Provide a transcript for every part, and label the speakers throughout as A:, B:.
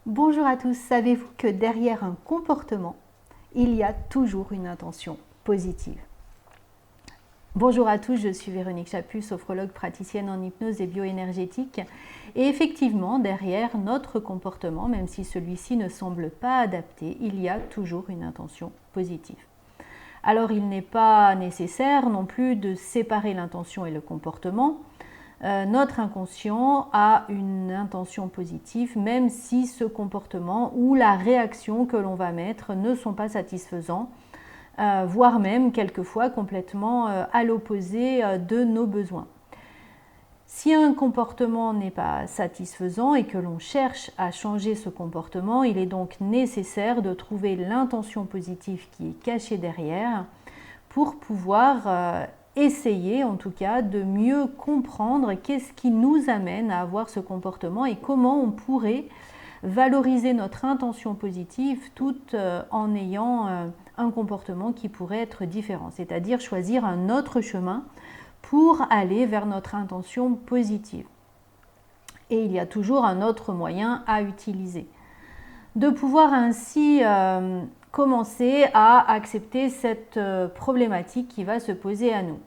A: Bonjour à tous, savez-vous que derrière un comportement, il y a toujours une intention positive? Bonjour à tous, je suis Véronique Chaput, sophrologue praticienne en hypnose et bioénergétique. Et effectivement, derrière notre comportement, même si celui-ci ne semble pas adapté, il y a toujours une intention positive. Alors il n'est pas nécessaire non plus de séparer l'intention et le comportement. Notre inconscient a une intention positive, même si ce comportement ou la réaction que l'on va mettre ne sont pas satisfaisants, voire même quelquefois complètement à l'opposé de nos besoins. Si un comportement n'est pas satisfaisant et que l'on cherche à changer ce comportement, il est donc nécessaire de trouver l'intention positive qui est cachée derrière pour pouvoir essayer en tout cas de mieux comprendre qu'est-ce qui nous amène à avoir ce comportement et comment on pourrait valoriser notre intention positive tout en ayant un comportement qui pourrait être différent, c'est-à-dire choisir un autre chemin pour aller vers notre intention positive. Et il y a toujours un autre moyen à utiliser. De pouvoir ainsi commencer à accepter cette problématique qui va se poser à nous.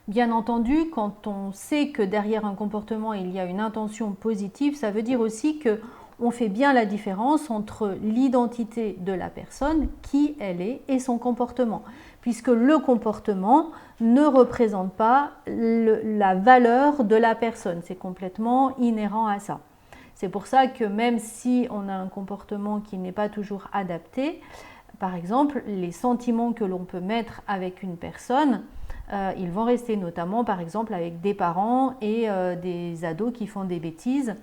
A: Bien entendu, quand on sait que derrière un comportement il y a une intention positive, ça veut dire aussi que on fait bien la différence entre l'identité de la personne, qui elle est, et son comportement, puisque le comportement ne représente pas la valeur de la personne, c'est complètement inhérent à ça. C'est pour ça que même si on a un comportement qui n'est pas toujours adapté, par exemple, les sentiments que l'on peut mettre avec une personne, ils vont rester notamment par exemple avec des parents et des ados qui font des bêtises.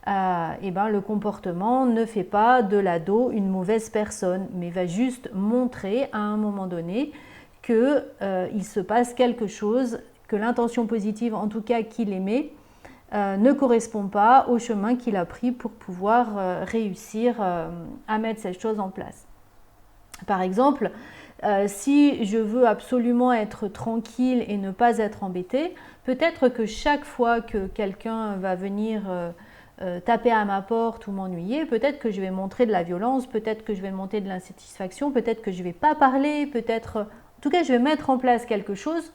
A: Et ben, le comportement ne fait pas de l'ado une mauvaise personne, mais va juste montrer à un moment donné qu'il se passe quelque chose, que l'intention positive en tout cas qu'il émet, ne correspond pas au chemin qu'il a pris pour pouvoir réussir à mettre cette chose en place. Par exemple, si je veux absolument être tranquille et ne pas être embêtée, peut-être que chaque fois que quelqu'un va venir taper à ma porte ou m'ennuyer, peut-être que je vais montrer de la violence, peut-être que je vais montrer de l'insatisfaction, peut-être que je ne vais pas parler, peut-être... En tout cas, je vais mettre en place quelque chose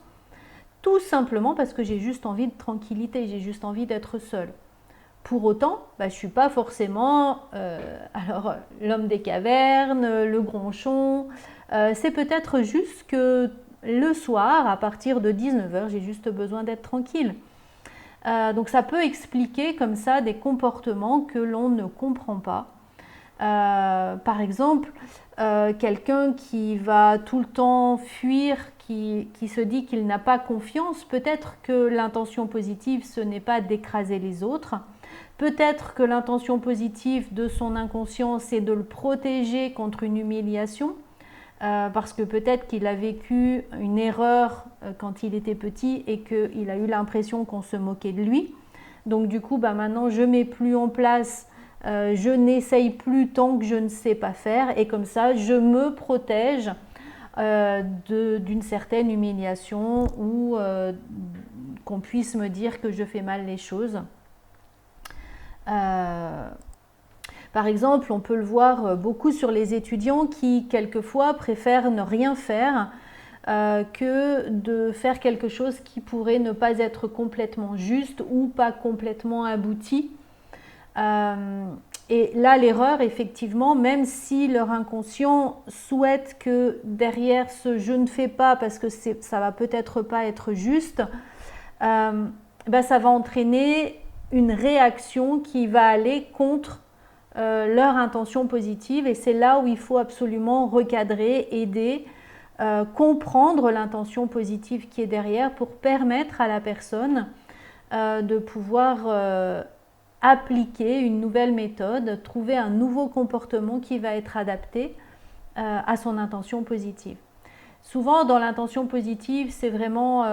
A: tout simplement parce que j'ai juste envie de tranquillité, j'ai juste envie d'être seule. Pour autant, je ne suis pas forcément l'homme des cavernes, le gronchon. C'est peut-être juste que le soir, à partir de 19h, j'ai juste besoin d'être tranquille. Donc ça peut expliquer comme ça des comportements que l'on ne comprend pas. Par exemple, quelqu'un qui va tout le temps fuir, qui se dit qu'il n'a pas confiance, peut-être que l'intention positive, ce n'est pas d'écraser les autres. Peut-être que l'intention positive de son inconscient, c'est de le protéger contre une humiliation, parce que peut-être qu'il a vécu une erreur quand il était petit et qu'il a eu l'impression qu'on se moquait de lui. Donc du coup, maintenant, je ne mets plus en place, je n'essaye plus tant que je ne sais pas faire, et comme ça, je me protège d'une certaine humiliation ou qu'on puisse me dire que je fais mal les choses. Par exemple, on peut le voir beaucoup sur les étudiants qui, quelquefois, préfèrent ne rien faire que de faire quelque chose qui pourrait ne pas être complètement juste ou pas complètement abouti. Et là, l'erreur, effectivement, même si leur inconscient souhaite que derrière ce « je ne fais pas » parce que ça va peut-être pas être juste, ça va entraîner une réaction qui va aller contre leur intention positive, et c'est là où il faut absolument recadrer, aider, comprendre l'intention positive qui est derrière pour permettre à la personne de pouvoir appliquer une nouvelle méthode, trouver un nouveau comportement qui va être adapté à son intention positive. Souvent, dans l'intention positive, c'est vraiment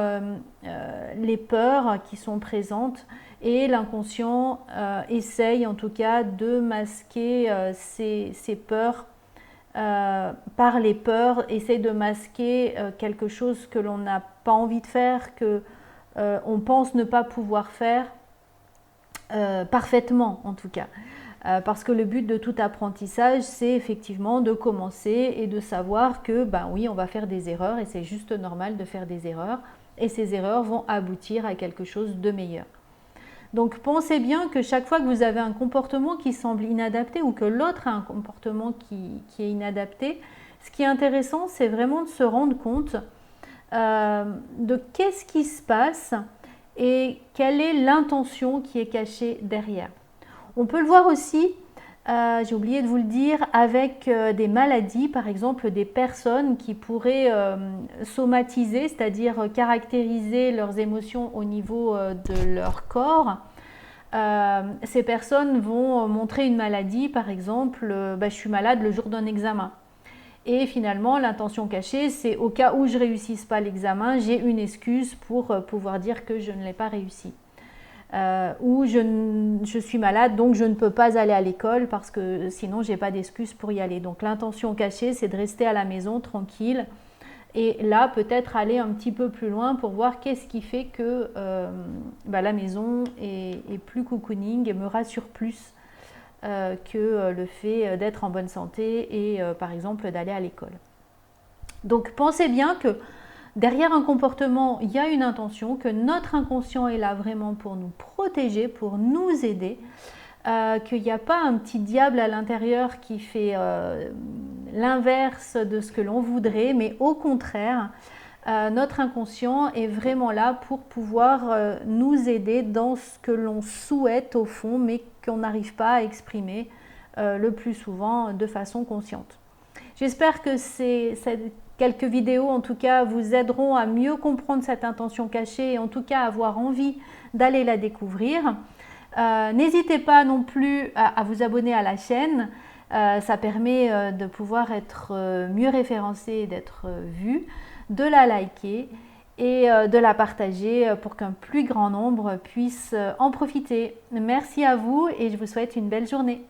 A: les peurs qui sont présentes, et l'inconscient essaye en tout cas de masquer ces peurs par les peurs, essaye de masquer quelque chose que l'on n'a pas envie de faire, qu'on pense ne pas pouvoir faire parfaitement en tout cas. Parce que le but de tout apprentissage, c'est effectivement de commencer et de savoir que, ben oui, on va faire des erreurs et c'est juste normal de faire des erreurs. Et ces erreurs vont aboutir à quelque chose de meilleur. Donc pensez bien que chaque fois que vous avez un comportement qui semble inadapté ou que l'autre a un comportement qui est inadapté, ce qui est intéressant, c'est vraiment de se rendre compte de qu'est-ce qui se passe et quelle est l'intention qui est cachée derrière. On peut le voir aussi, j'ai oublié de vous le dire, avec des maladies, par exemple des personnes qui pourraient somatiser, c'est-à-dire caractériser leurs émotions au niveau de leur corps. Ces personnes vont montrer une maladie, par exemple, je suis malade le jour d'un examen. Et finalement, l'intention cachée, c'est au cas où je ne réussisse pas l'examen, j'ai une excuse pour pouvoir dire que je ne l'ai pas réussi. Ou je suis malade, donc je ne peux pas aller à l'école parce que sinon, je n'ai pas d'excuse pour y aller. Donc l'intention cachée, c'est de rester à la maison tranquille. Et là, peut-être aller un petit peu plus loin pour voir qu'est-ce qui fait que la maison est plus cocooning et me rassure plus que le fait d'être en bonne santé et par exemple d'aller à l'école. Donc pensez bien que derrière un comportement, il y a une intention, que notre inconscient est là vraiment pour nous protéger, pour nous aider, qu'il n'y a pas un petit diable à l'intérieur qui fait l'inverse de ce que l'on voudrait, mais au contraire, notre inconscient est vraiment là pour pouvoir nous aider dans ce que l'on souhaite au fond, mais qu'on n'arrive pas à exprimer le plus souvent de façon consciente. J'espère que ces quelques vidéos, en tout cas, vous aideront à mieux comprendre cette intention cachée et en tout cas à avoir envie d'aller la découvrir. N'hésitez pas non plus à vous abonner à la chaîne. Ça permet de pouvoir être mieux référencé, d'être vu, de la liker et de la partager pour qu'un plus grand nombre puisse en profiter. Merci à vous et je vous souhaite une belle journée.